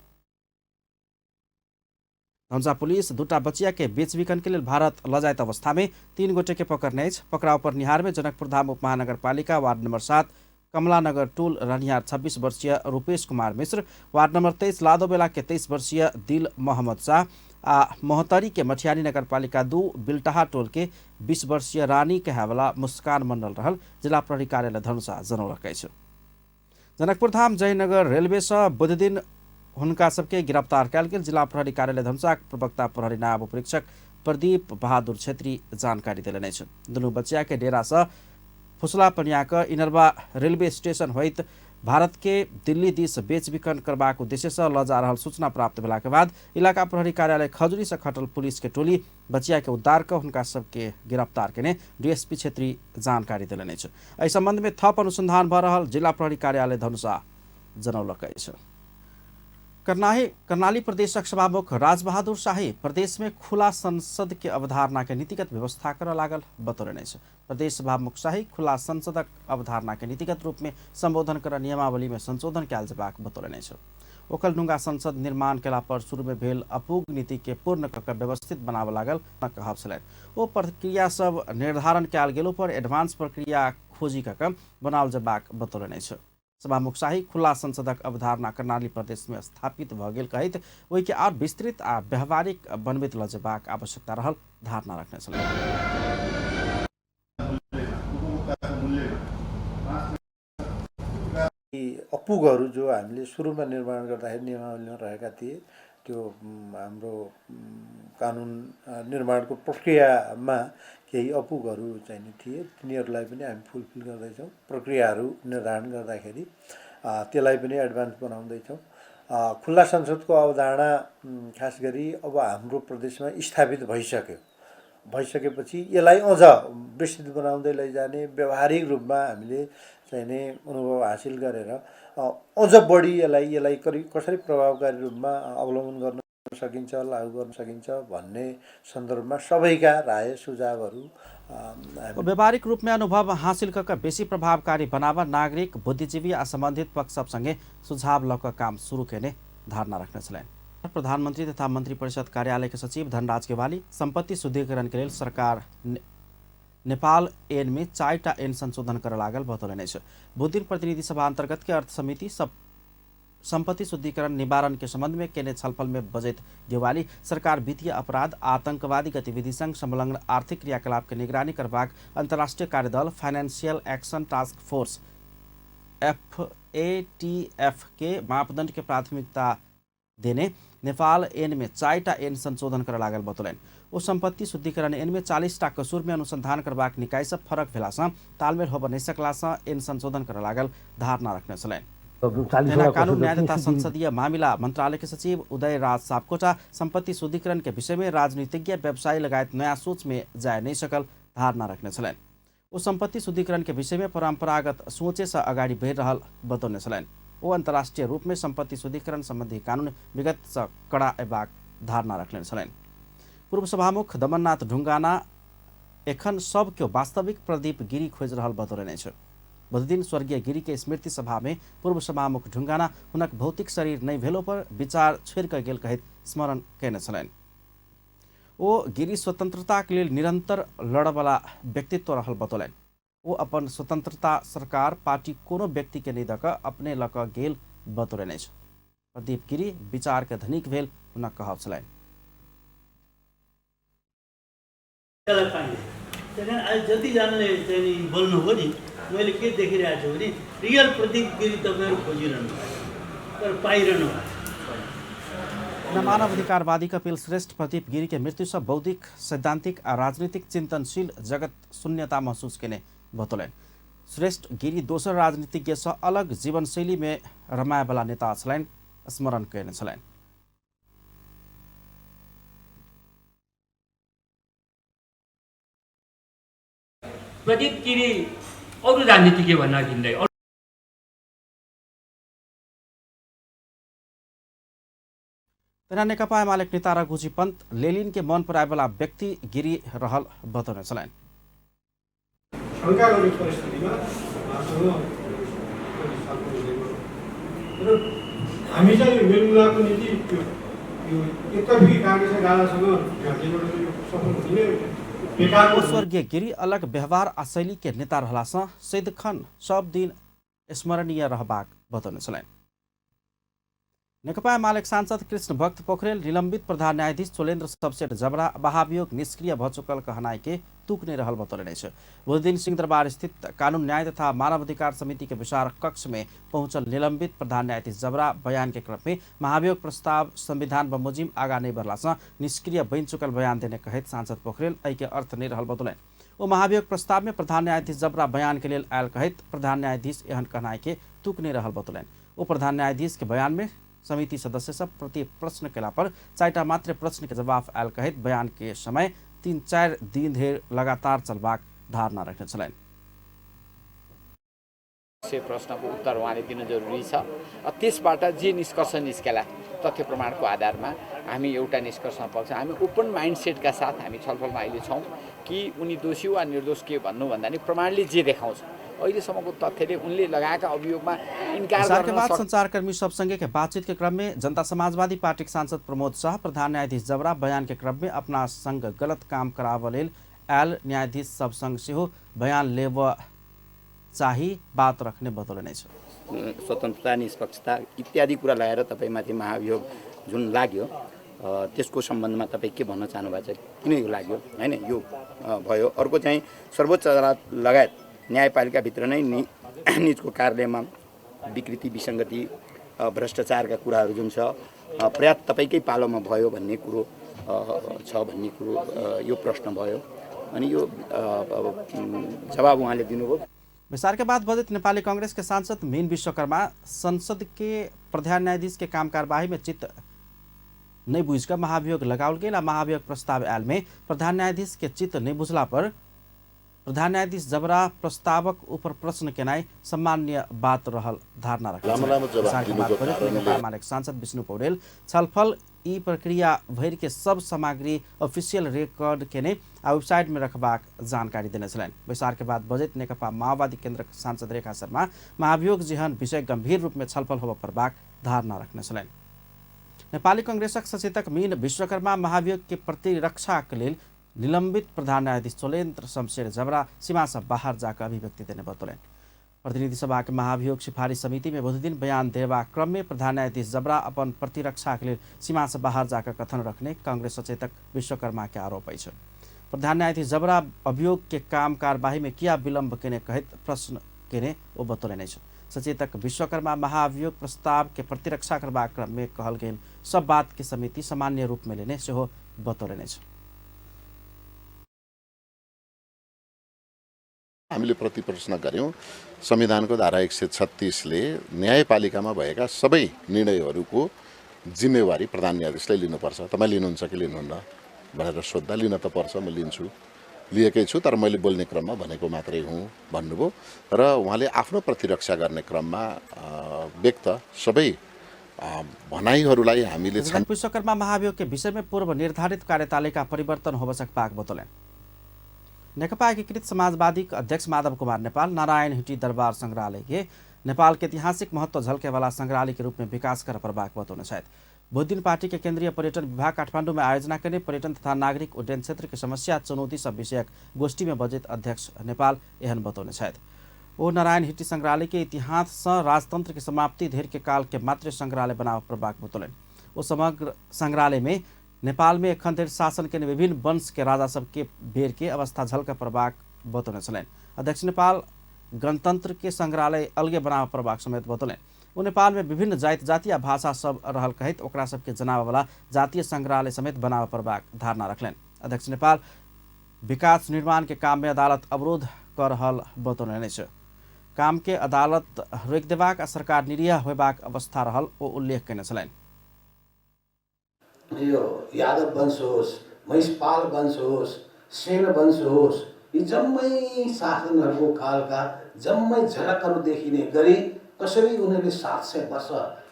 धनुषा पुलिस दूटा बचिया के बेच बिखन के लेल भारत ल जाइत अवस्था में 3 गोटे के पकड़ने अछि। पकड़ाव पर निहार में जनकपुर धाम उप महानगर पालिका वार्ड नंबर 7 कमला नगर टोल रहनिहार 26 वर्षीय रूपेश कुमार मिश्र, वार्ड नंबर 23 लादोबेला के 23 वर्षीय दिल मोहम्मद शाह आ मोहतरी के मठियानी नगर पालिका 2 बिल्टाहा टोल के 20 वर्षीय रानी कहेवाला मुस्कान मंडल रहल जिला प्रहरी कार्यालय धनुषा जनौलक अछि। जनकपुर धाम जयनगर रेलवे से बुध दिन हुनका सबके गिरफ्तार कयल गेल जिला प्रहरी कार्यालय धनुषा प्रवक्ता प्रहरी नायब उपरीक्षक प्रदीप बहादुर छेत्री जानकारी देलनि अछि। दुनू बच्चिया के डेरा से फुसला पनियाक इनरवा रेलवे स्टेशन होइत भारत के दिल्ली दिस बेच बिखन करबाक उद्देश्य से ल जा रहल सूचना प्राप्त भेला के बाद इलाका प्रहरी कार्यालय खजुरी से खटल पुलिस के टोली बचिया के उद्धार कर हुनका सबके गिरफ्तार केने डीएसपी क्षेत्री जानकारी देलनि अछि। एहि संबंध में थप अनुसंधान भ रहल जिला प्रहरी कार्यालय धनुषा जनौलक अछि। कर्णाली प्रदेशक सभामुख राजबहादुर शाही प्रदेश में खुला संसद के अवधारणा के नीतिगत व्यवस्था करऽ लागल बतौलनि अछि। प्रदेश सभामुख शाही खुला संसदक अवधारणा के नीतिगत रूप में संबोधन कर नियमावली में संशोधन कयल जेबाक बतौलनि अछि। ओकलढुंगा संसद निर्माण केला पर शुरू में भेल अपूग नीति के पूर्ण कऽ व्यवस्थित बनाबऽ लागल कहब छलनि। ओ प्रक्रिया सब निर्धारण कयल गेलो पर एडवांस प्रक्रिया खोजी कऽ बनाओल जेबाक बतौलनि अछि। सभामुख शाही खुला संसदक अवधारणा कर्णाली प्रदेश में स्थापित भ गेल कहैत ओहि के और विस्तृत आ व्यवहारिक बनबैत ल जेबाक आवश्यकता रहल धारणा रखने छलनि। अपुगहरू जो हामीले सुरुमा निर्माण गर्दाखेरि नियमावलीमा रहेका थिए त्यो हाम्रो कानुन निर्माणको प्रक्रियामा केही अपुगहरू चाहिँ नि थिए, तिनीहरूलाई पनि हामी फुलफिल गर्दैछौँ। प्रक्रियाहरू निर्धारण गर्दाखेरि त्यसलाई पनि एडभान्स बनाउँदैछौँ। खुल्ला संसदको अवधारणा खास गरी अब हाम्रो प्रदेशमा स्थापित भइसकेपछि यसलाई अझ विस्तृत बनाउँदै लैजाने व्यावहारिक रूपमा हामीले चाहिँ नि अनुभव हासिल गरेर अझ बढी यसलाई कसरी प्रभावकारी रूपमा अवलम्बन गर्न सकिन्छ, लागू गर्न सकिन्छ भन्ने सन्दर्भमा सबैका राय सुझावहरू व्यावहारिक रूप में अनुभव हासिल कर बेसी प्रभावकारी बनावा नागरिक बुद्धिजीवी आ संबंधित पक्ष सब संगे सुझाव लऽ काम शुरू केने धारणा रखने छलनि। प्रधानमंत्री तथा मंत्री परिषद कार्यालय के सचिव धनराज केवाली संपत्ति शुद्धिकरण के लिए सरकार नेपाल एन में 4टा एन संशोधन कर लागल बतौलनि अछि। बुध दिन प्रतिनिधि सभा अंतर्गत के अर्थ समिति संपत्ति शुद्धिकरण निवारण के संबंध में केने छलफल में बजैत गेवाली सरकार वित्तीय अपराध, आतंकवादी गतिविधि संग संलग्न आर्थिक क्रियाकलाप के निगरानी करबाक अंतर्राष्ट्रीय कार्यदल financial action task force FATF के मापदंड के प्राथमिकता देने नेपाल एन में 4टा एन संशोधन कर लागल बतौलनि। ओ संपत्ति शुद्धिकरण एन में 40टा कसूर में अनुसंधान करबाक निकाय सब फरक भेला सँ तालमेल होबऽ नहि सकला सँ एन संशोधन कर लागल धारणा रखने छलनि। कानून न्याय तथा संसदीय मामिला मंत्रालय के सचिव उदय राज सापकोटा संपत्ति शुद्धिकरण के विषय में राजनीतिज्ञ व्यवसायी लगायत नया सोच में जाय नहीं सकल धारणा रखने छलनि। ओ संपत्ति शुद्धिकरण के विषय में परंपरागत सोचे से अगाडि बढ़ि रहल बतौने छलनि। वो अंतर्राष्ट्रीय रूप में संपत्ति शुद्धिकरण संबंधी कानून विगत से कड़ा एबाक धारणा रखने छलैन। पूर्व सभामुख दमननाथ ढुङ्गाना एखन सबके वास्तविक प्रदीप गिरी खोज रहल बतौलनि छ। बुध दिन स्वर्गीय गिरी के स्मृति सभा में पूर्व सभामुख ढुङ्गाना हुनक भौतिक शरीर नहीं भेलो पर विचार छोड़ गेल कहैत स्मरण कयने छलैन। ओ गिरी स्वतंत्रता के लिए निरंतर लड़वाला व्यक्तित्व रहल बतौलनि। वो अपन स्वतंत्रता सरकार पार्टी कोनो व्यक्ति के नहीं दक अपने लक गेल बतौलनि छ। प्रदीप गिरी विचार के धनिक भेल हुनक कहब छलैन। आज जतिजनाले चाहिँ बोल्नुभयो नि, मैले के देखिरहेको छु भने रियल प्रदीप गिरी तपाईँहरू खोजिरहनु भएको तर पाइरहनु भएको। मानवाधिकारवादी कपिल श्रेष्ठ प्रदीप गिरी के मृत्यु से बौद्धिक सैद्धांतिक और राजनीतिक चिंतनशील जगत शून्यता महसूस केने बतौलन। श्रेष्ठ गिरी दोसर राजनीतिज्ञ से अलग जीवनशैली में रमाए वाला नेता छलैन, स्मरण कयने छलैन। प्रदीप गिरी अरू राजनीतिज्ञ भन्न भिन्दै तेना नेकपा एमालेका नेता रघुजी पन्त लेलिन के मन पराए वाला व्यक्ति गिरी रहल बतौने छलैन। शंका गर्ने परिस्थितिमा हामी चाहिँ मेलमिलापको निम्ति यो एकतर्फी काङ्ग्रेसका गालासँग भेट्नेबाट सफल हुने। स्वर्गीय गिरी अलग व्यवहार आ शैली के नेता रहला से सैदखान सब दिन स्मरणीय रहबाक बतौने छलैन। नेकपा एमालेका सांसद कृष्ण भक्त पोखरेल निलंबित प्रधान न्यायाधीश चोलेन्द्र सबसेट जबरा महाभियोग निष्क्रिय भ चुकल कहनाई के तुकने रहल बतौले छ। बुध दिन सिंहदरबार स्थित कानून न्याय तथा मानवाधिकार समिति के विचार कक्ष में पहुंचल निलंबित प्रधान न्यायाधीश जबरा बयान के क्रम में महाभियोग प्रस्ताव संविधान बमोजिम आगा नहीं बढ़ला से निष्क्रिय बन चुकल बयान देने कहित सांसद पोखरेल ऐ के अर्थ नहीं रहल बतौलन। वो महाभियोग प्रस्ताव में प्रधान न्यायाधीश जबरा बयान के लिए आयल कहित प्रधान न्यायाधीश एहन कहनाई के तुकने रहल बतौलन। वो प्रधान न्यायाधीश के बयान में समिति सदस्य सब प्रति प्रश्न केला पर 4टा मात्र प्रश्न के जवाब आयल कहित बयान के समय 3-4 दिन धेर लगातार चलबाक धारणा रख्ने छलैन। प्रश्नको उत्तर उहाँले दिन जरुरी छ। त्यसबाट जे निष्कर्ष निस्केला तथ्य प्रमाणको आधारमा हामी एउटा निष्कर्षमा पुग्छौँ। हामी ओपन माइन्डसेटका साथ हामी छलफलमा अहिले छौँ कि उनी दोषी वा निर्दोष के भन्नुभन्दा नि प्रमाणले जे देखाउँछ अहिलेसम्मको तथ्यले उनले लगाएका अभियोगमा इन्कार गर्न के बाद संचारकर्मी सबसँगै के बातचीत के क्रम में जनता समाजवादी पार्टी के सांसद प्रमोद शाह प्रधान न्यायाधीश जबरा बयान के क्रम में अपना संग गलत काम करावलेल आयल न्यायाधीश सब संग सेहो बयान लेव चाहिँ बात रखने बतौले छ। स्वतन्त्रता निष्पक्षता इत्यादि कुरा लगाएर तपाईमाथि महाभियोग जुन लाग्यो त्यसको सम्बन्धमा तपाईँ के भन्न चाहनु भएको छ, किन यो लाग्यो हैन, यो भयो। अर्को चाहिँ सर्वोच्च अदालत लगायत न्यायपालिकाभित्र नै निजको कार्यालयमा विकृति विसङ्गति भ्रष्टाचारका कुराहरू जुन छ पर्याप्त तपाईँकै पालोमा भयो भन्ने कुरो छ भन्ने कुरो यो प्रश्न भयो। अनि यो जवाब उहाँले दिनुभयो। विचार के बाद बजट नेपाली कांग्रेस के सांसद मीन विश्वकर्मा संसद के प्रधान न्यायाधीश के काम कार्यवाही में चित्त नहीं बुझकर महाभियोग लगाओल गेल। महाभियोग प्रस्ताव आयल में प्रधान न्यायाधीश के चित्त नहीं बुझला पर प्रधान न्यायाधीश जबरा प्रस्तावक ऊपर प्रश्न केनाई सामान्य बात रहल धारणा रखने सांसद विष्णु पौडेल छलफल ई प्रक्रिया भर के सब सामग्री ऑफिशियल रिकॉर्ड केने आ वेबसाइट में रखबाक जानकारी देने छलैन। विचार के बाद बजट नेकपा माओवादी केन्द्र सांसद रेखा शर्मा महाभियोग जेहन विषय गंभीर रूप में छलफल होबा परबाक धारणा रखने छलैन। नेपाली कांग्रेसक सचेतक मीन विश्वकर्मा महाभियोग के प्रतिरक्षा के लिए निलंबित प्रधान न्यायाधीश चोलेन्द्र शमशेर जबरा सीमा से बाहर जाकर अभिव्यक्ति देने बतौलन। प्रतिनिधि सभा के महाभियोग सिफारिश समिति में बुध दिन बयान देवा क्रम में प्रधान न्यायाधीश जबरा अपन प्रतिरक्षा के लिए सीमा से बाहर जाकर कथन रखने कांग्रेस सचेतक विश्वकर्मा के आरोप है। प्रधान न्यायाधीश जबरा अभियोग के काम कार्यवाही में किया विलंब केने कहित प्रश्न केने वो बतौले। सचेतक विश्वकर्मा महाभियोग प्रस्ताव के प्रतिरक्षा करवा क्रम में कहल गेल सब बात के समिति सामान्य रूप में लेने से बतौले। हामीले प्रतिप्रश्न गर्यौं। संविधानको धारा 136 ले न्यायपालिकामा भएका सबै निर्णयहरूको जिम्मेवारी प्रधान न्यायाधीशले लिनुपर्छ। तपाईं लिनुहुन्छ कि लिनुहुन्न भनेर सोध्दा लिन त पर्छ, म लिन्छु, लिएकै छु, तर मैले बोल्ने क्रममा भनेको मात्रै हुँ भन्नुभयो। र उहाँले आफ्नो प्रतिरक्षा गर्ने क्रममा व्यक्त सबै भनाइहरूलाई हामीले विश्वकर्मा महाभियोग के विषय में पूर्व निर्धारित कार्यतालिका परिवर्तन हो सकपाक बतौलें। नेकपा एकीकृत समाजवादी अध्यक्ष माधव कुमार नेपाल नारायण हिटी दरबार संग्रहालय के नेपाल के ऐतिहासिक महत्व झलके वाला संग्रहालय के रूप में विकास कर प्रभाग बतौने शायद बुध दिन पार्टी के केंद्रीय पर्यटन विभाग काठमांडू में आयोजना करने पर्यटन तथा नागरिक उड्डयन क्षेत्र की समस्या चुनौती सब विषयक गोष्ठी में बजेट अध्यक्ष नेपाल एहन बतौने शायद ओ नारायण हिटी संग्रहालय के इतिहास राजतंत्र की समाप्ति धेर के काल के मात्र संग्रहालय बनाव प्रभाग बतौलें। वो समग्र संग्रहालय में नेपाल में एखन धरि शासन के विभिन्न वंश के राजा सब के बेर के अवस्था झलका प्रभाग बतौने छलें। अध्यक्ष नेपाल गणतंत्र के संग्रहालय अलगे बनाव प्रभाग समेत बतौलें। वो नेपाल में विभिन्न जाति आ भाषा सब रहल कहित ओकरा सबके जनावे वाला जातीय संग्रहालय समेत बनाव प्रभाग धारणा रखलें। अध्यक्ष नेपाल विकास निर्माण के काम में अदालत अवरोध कर रहल बतौने छ। काम के अदालत रोक देबाक आ सरकार निरीह होबाक अवस्था रहल ओ उल्लेख कयने छलनि। यो यादव वंश होस्, महिषपाल वंश होस्, सेन वंश होस्, यी जम्मै शासनहरूको कालका जम्मै झलकहरू देखिने गरी कसरी उनीहरूले 700 वर्ष,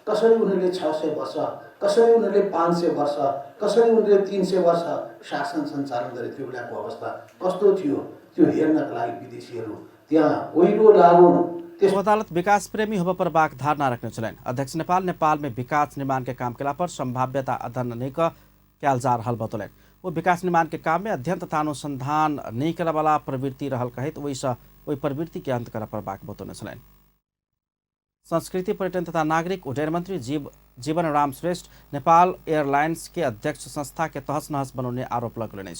कसरी उनीहरूले 600 वर्ष, कसरी उनीहरूले 500 वर्ष, कसरी उनीहरूले 300 वर्ष शासन सञ्चालन गरे त्यो बेलाको अवस्था कस्तो थियो त्यो हेर्नका लागि विदेशीहरू त्यहाँ ओइरो लागुन्। अदालत विकास प्रेमी होब पर बाक धारणा रखने चलें। अध्यक्ष नेपाल में विकास निर्माण के काम केला पर संभाव्यता अध्ययन नहीं कैल जा रहल बतौलें। वो विकास निर्माण के काम में अध्ययन तथा अनुसंधान नहीं करे वाला प्रवृत्ति रहल कहित वही प्रवृत्ति के अंत कर पर बाक बतौने चलें। संस्कृति पर्यटन तथा नागरिक उड्डयन मंत्री जीवन राम श्रेष्ठ नेपाल एयरलाइंस के अध्यक्ष संस्था के तहस नहस बनाने आरोप लगने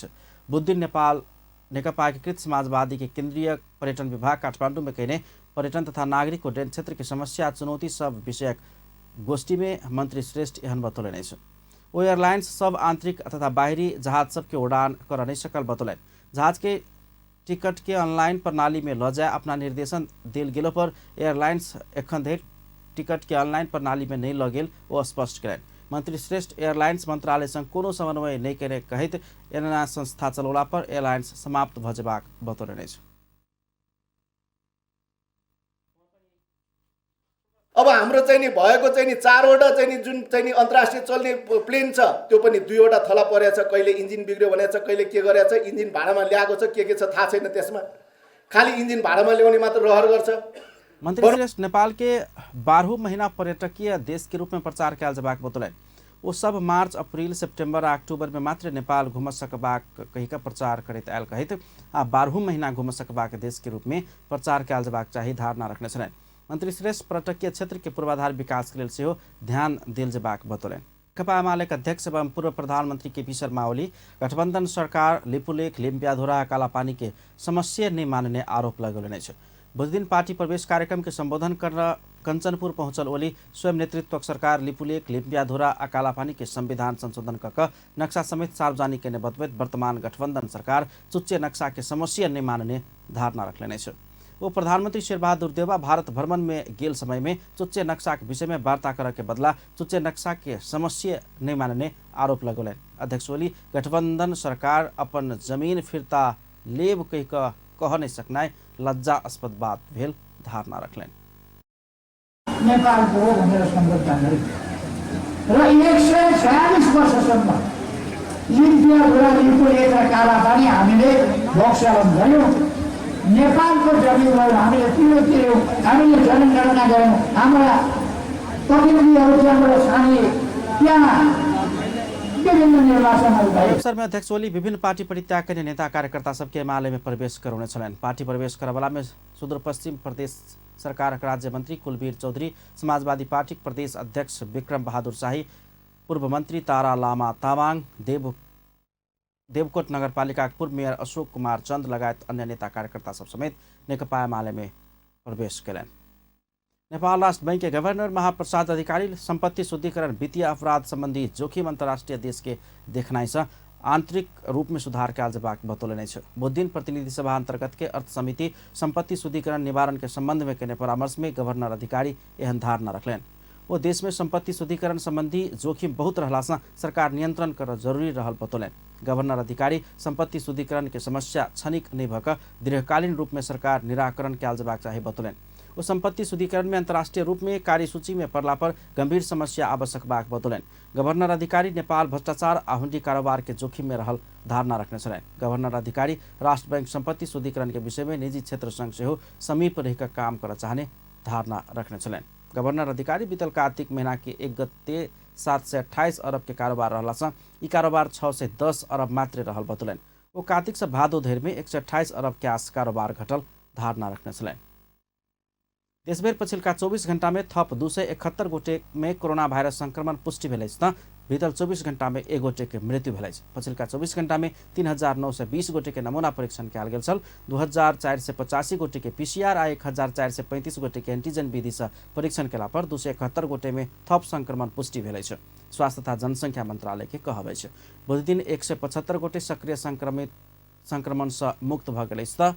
बुध दिन नेपाल नेकपा एकीकृत समाजवादी के केंद्रीय पर्यटन विभाग काठमांडू में कहने पर्यटन तथा नागरिक उड्डयन क्षेत्र की समस्या चुनौती सब विषयक गोष्ठी में मंत्री श्रेष्ठ एहन बतौले वो एयरलाइंस सब आंतरिक तथा बाहरी जहाज सब के उड़ान कर नहीं सकल बतौलें। जहाज के टिकट के ऑनलाइन प्रणाली में ल जाए अपना निर्देशन दिल गेलो पर एयरलाइंस एखन धरि टिकट के ऑनलाइन प्रणाली में नहीं ल गेल वो स्पष्ट करें। मंत्री श्रेष्ठ एयरलाइंस मंत्रालय संग कोनो समन्वय नहीं करे कहित एना संस्था चलौला पर एयरलाइंस समाप्त भ जेबाक बतौले छ। अब हाम्रो चाहिँ नि भएको चाहिँ नि 4वटा चाहिँ नि जुन चाहिँ नि अन्तर्राष्ट्रिय चल्ने प्लेन छ त्यो पनि 2वटा थला परेछ, कहिले इन्जिन बिग्रियो भनेछ, कहिले के गरेछ, इन्जिन भाडामा ल्याएको छ के छ थाहा छैन, त्यसमा खाली इन्जिन भाडामा ल्याउने मात्र रहर गर्छ। मंत्री श्रेष्ठ नेपाल के 12 महीना पर्यटकीय देश के रूप में प्रचार कैल जबाक बतौलें। वो सब मार्च अप्रैल सितंबर आ अक्टूबर में मात्र नेपाल घूम सकबाक कहिका प्रचार करते आयल कहित आ 12 महीना घूम सकबाक देश के रूप में प्रचार कैल जबाक चाहिए धारणा रखने छलें। मंत्री श्रेष्ठ पर्यटकीय क्षेत्र के पूर्वाधार विकास के लिए ध्यान दिल जबाक बतौलें। नेकपा एमालेका अध्यक्ष एवं पूर्व प्रधानमंत्री केपी शर्मा ओली गठबंधन सरकार लिपुलेख लिम्पियाधुरा कालापानी के समस्या नहीं मानने आरोप लगौले छ। बुध दिन पार्टी प्रवेश कार्यक्रम के संबोधन कर कंचनपुर पहुंचल ओली स्वयं नेतृत्व सरकार लिपुलेख लिम्पियाधुरा आ कालापानी के संविधान संशोधन कर नक्शा समेत सार्वजनिक करने बतबैत वर्तमान गठबंधन सरकार चुच्चे नक्शा के समस्या नहीं मानने धारणा रखले छ। वो प्रधानमंत्री शेरबहादुर देउवा भारत भ्रमण में गेल समय में चुच्चे नक्शा के विषय में वार्ता करे के बदला चुच्चे नक्शा के समस्या नहीं मानने आरोप लगौलें। अध्यक्ष ओली गठबंधन सरकार अपन जमीन फिरता लेब कह नहीं सकना लज्जास्पद बात भेल धारणा रखलें। नेपालको हो भनेर सम्बोधन गरे र 146 वर्षसम्म लिम्पियाधुरा लिपुलेख र कालापानी हामीले भोगसलन गर्यौं। नेपालको जमिनलाई हामीले तिर्यौं, हामीले जनगणना गर्यौं, हाम्रा प्रतिनिधिहरू त्यहाँबाट छानिए, त्यहाँ अवसर में अध्यक्ष ओली विभिन्न पार्टी परित्याग करने नेता कार्यकर्ता सबके एमाले में प्रवेश कराने छलें। पार्टी प्रवेश करवाला में सुदूरपश्चिम प्रदेश सरकार राज्य मंत्री कुलबीर चौधरी, समाजवादी पार्टी प्रदेश अध्यक्ष विक्रम बहादुर शाही, पूर्व मंत्री तारा लामा तामाङ, देवकोट नगरपालिका पूर्व मेयर अशोक कुमार चंद लगायत अन्य नेता कार्यकर्ता सब समेत नेकपा एमाले में प्रवेश करें। नेपाल राष्ट्र बैंक के गवर्नर महाप्रसाद अधिकारी संपत्ति शुद्धिकरण वित्तीय अपराध संबंधी जोखिम अंतर्राष्ट्रीय देश के देखनाई से आंतरिक रूप में सुधार कैल जबाक बतौले छ। बुध दिन प्रतिनिधि सभा अंतर्गत के अर्थ समिति संपत्ति शुद्धिकरण निवारण के संबंध में करने परामर्श में गवर्नर अधिकारी एहन धारणा रखलें। वो देश में संपत्ति शुद्धिकरण संबंधी जोखिम बहुत रहला से सरकार नियंत्रण कर जरूरी रहल बतौलें। गवर्नर अधिकारी संपत्ति शुद्धिकरण के समस्या क्षणिक नहीं भक दीर्घकालीन रूप में सरकार निराकरण कैल जबाक चाहिए बतौलें। वो संपत्ति शुद्धिकरण में अंतर्राष्ट्रीय रूप में कार्यसूची में पड़ला पर गंभीर समस्या आवश्यक बाक बतौलन। गवर्नर अधिकारी नेपाल भ्रष्टाचार आ हुंडी कारोबार के जोखिम में रहल धारणा रखने छलैन। गवर्नर अधिकारी राष्ट्र बैंक संपत्ति शुद्धिकरण के विषय में निजी क्षेत्र संग सेहो समीप रहिकर काम कर चाहने धारणा रखने छलैन। गवर्नर अधिकारी बीतल कार्तिक महीना के 1 गते 728 अरब के कारोबार रहला ई कारोबार 610 अरब मात्र रहल बतौलन। वो कार्तिक से भादो धरि में 128 अरब के आस कारोबार घटल धारणा रखने छलैन। देशभर पछिल्का 24 घण्टा में थप 271 गोटे में कोरोना भाइरस संक्रमण पुष्टि भेलै त बीतल 24 घण्टा में 1 गोटे के मृत्यु भेलै। पछिल्का 24 घण्टा में 3920 गोटे के नमूना परीक्षण कयल गेल छल। 2485 गोटे के पीसीआर आ 1435 गोटे के एंटीजन विधि से परीक्षण केला पर 271 गोटे में थप संक्रमण पुष्टि भेलै छ। स्वास्थ्य तथा जनसंख्या मंत्रालय के कहबै छ बुध दिन 175 गोटे सक्रिय संक्रमण से मुक्त भ गेलै त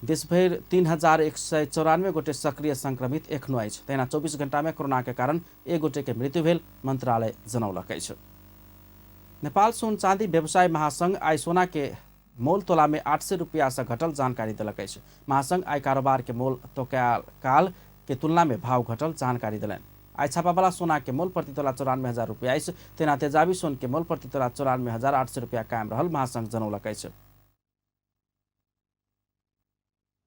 देशभर 3194 गोटे सक्रिय संक्रमित एखनो अछि। तहिना 24 घण्टा में कोरोना के कारण 1 गोटे के मृत्यु भेल मंत्रालय जनौलक अछि। नेपाल सोन चांदी व्यवसाय महासंघ आई सोना के मोल तोला में 800 रुपया से घटल जानकारी देलक अछि। महासंघ आई कारोबार के मोल काल के तुलना में भाव घटल जानकारी दिलन। आई छापावाला सोना के मोल प्रति तोला 94,000 रुपया अछि। तेना तेजाबी सोन के मोल प्रति तोला 94,800 रुपया कायम रहल महासंघ जनौलक अछि।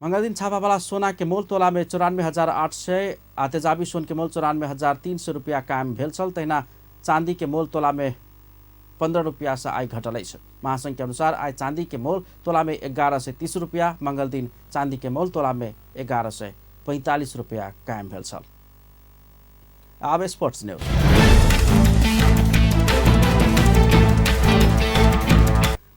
मंगल दिन छापावाला सोना के मोल तोला में 94,800 आ तेजाबी सोन के मोल 94,300 रुपया कायम भेल छल। तहिना चांदी के मोल तोला में 15 रुपया से आई घटल अछि। महासंघ के अनुसार आई चांदी के मोल तोला में 1130 रुपया, मंगल दिन चांदी के मोल तोला में 1145 रुपया कायम भेल छल। अब स्पोर्ट्स न्यूज।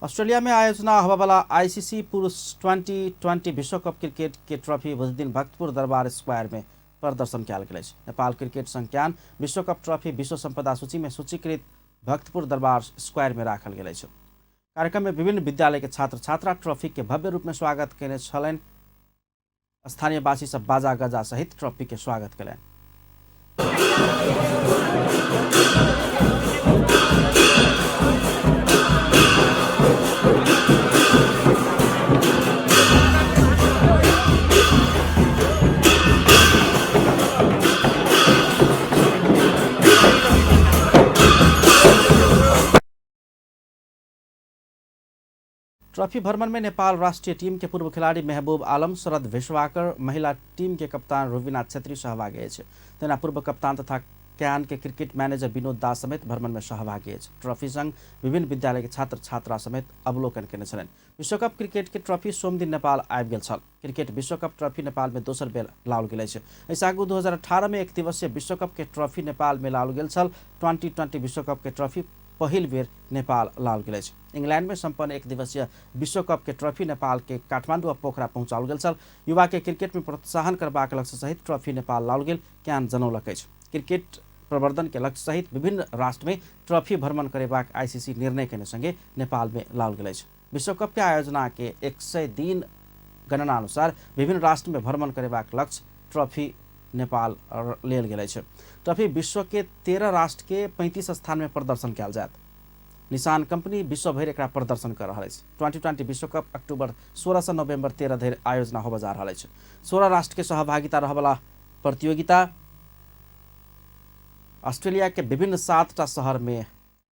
ऑस्ट्रेलिया में आयोजना होने आईसीसी पुरुष 2020 विश्व कप क्रिकेट के ट्रॉफी बुध दिन भक्तपुर दरबार स्क्वायर में प्रदर्शन कयल गेल। नेपाल क्रिकेट संज्ञान विश्व कप ट्रॉफी विश्व संपदा सूची में सूचीकृत भक्तपुर दरबार स्क्वायर में राखल गेल। कार्यक्रम में विभिन्न विद्यालय के छात्र छात्रा ट्रॉफी के भव्य रूप में स्वागत केने छलैन। स्थानीयवासी सब बाजा गजा सहित ट्रॉफी के स्वागत कयलनि। ट्रॉफी भ्रमण में नेपाल राष्ट्रीय टीम के पूर्व खिलाड़ी महबूब आलम, शरद विश्वाकर, महिला टीम के कप्तान रुबिना छेत्री सहभागी अछि। तेना पूर्व कप्तान तथा क्यान के क्रिकेट मैनेजर विनोद दास समेत भ्रमण में सहभागी अछि। ट्रॉफी संग विभिन्न विद्यालय के छात्र छात्रा समेत अवलोकन केने छलनि। विश्वकप क्रिकेट के ट्रॉफी सोम दिन नेपाल आबि गेल छल। क्रिकेट विश्वकप ट्रॉफी नेपाल में दोसर बेर लाओल गेल अछि। एहिसँ आगू 2018 में 1 दिवसीय विश्वकप के ट्रॉफी नेपाल में लाओल गेल छल। 2020 विश्वकप के ट्रॉफी पहिल बेर नेपाल लाओल गेल अछि। इंग्लैंड में संपन्न 1 दिवसीय विश्वकप के ट्रॉफी नेपाल के काठमांडू आ पोखरा पहुंचाओल गेल छल। युवा के क्रिकेट में प्रोत्साहन करबाक लक्ष्य सहित ट्रॉफी नेपाल लाओल गेल क्यान जनौलक अछि। क्रिकेट प्रवर्धन के लक्ष्य सहित विभिन्न राष्ट्र में ट्रॉफी भ्रमण करेबाक आईसीसी निर्णय केने संगे नेपाल में लाओल गेल अछि। विश्वकप के आयोजना के 100 दिन गणना अनुसार विभिन्न राष्ट्र में भ्रमण करेबाक लक्ष्य ट्रॉफी नेपाल लेल गेल अछि। ट्रॉफी विश्व के 13 राष्ट्र के 35 स्थान में प्रदर्शन कयल जायत। निशान कंपनी विश्व भर एकरा प्रदर्शन कर रहल अछि। 2020 विश्वकप अक्टूबर 16 से नवंबर 13 धरि आयोजना होबे जा रहल अछि। 16 राष्ट्र के सहभागिता रहबला प्रतियोगिता ऑस्ट्रेलिया के विभिन्न 7टा शहर में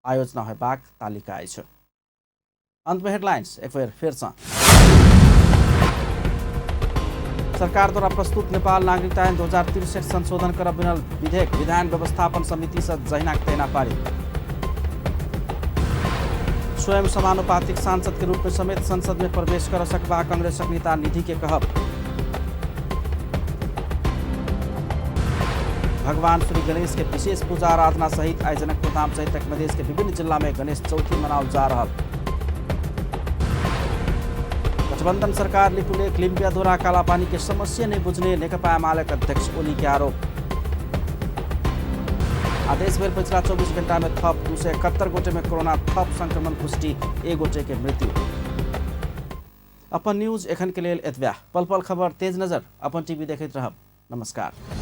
आयोजना होबाक तालिका अछि। अंत में हेडलाइंस एक बार फिर से। सरकार द्वारा प्रस्तुत नेपाल नागरिकता ऐन 2063 संशोधन कर बनल विधेयक विधान व्यवस्थापन समिति से जहिना तहिना पारित। स्वयं समानुपातिक सांसद के रूप में समेत संसद में प्रवेश कर सकबा कांग्रेसक नेता निधि के कहब। भगवान श्री गणेश के विशेष पूजा आराधना सहित आई जनकपुर धाम सहित मधेश के विभिन्न जिला में गणेश चौथी मनाओल जा रहा। गठबंधन सरकार लिपुलेख लिम्पिया द्वारा कालापानी के समस्या नहीं बुझने नेकपा एमालेक अध्यक्ष ओली के आरोप। आदेश भर पिछला 24 घंटा में थप 271 गोटे में कोरोना थप संक्रमण पुष्टि 1 गोटे के मृत्यु। अपन न्यूज एखन के लेल एतबे। पल पल खबर तेज नजर अपन टीवी देखैत रहब। नमस्कार।